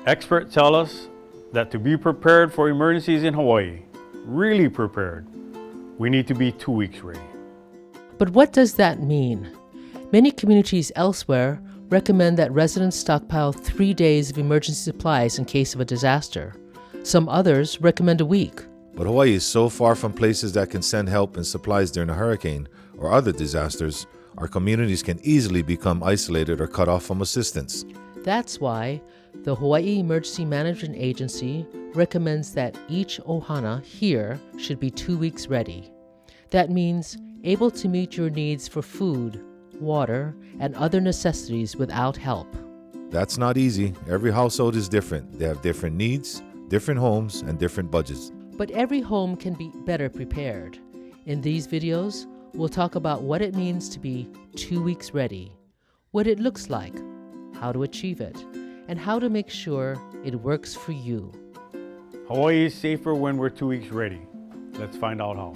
Experts tell us that to be prepared for emergencies in Hawaii, really prepared, we need to be 2 weeks ready. But what does that mean? Many communities elsewhere recommend that residents stockpile 3 days of emergency supplies in case of a disaster. Some others recommend a week. But Hawaii is so far from places that can send help and supplies during a hurricane or other disasters, our communities can easily become isolated or cut off from assistance. That's why the Hawaii Emergency Management Agency recommends that each ohana here should be 2 weeks ready. That means able to meet your needs for food, water, and other necessities without help. That's not easy. Every household is different. They have different needs, different homes, and different budgets. But every home can be better prepared. In these videos, we'll talk about what it means to be 2 weeks ready, what it looks like, how to achieve it, and how to make sure it works for you. Hawaii is safer when we're 2 weeks ready. Let's find out how.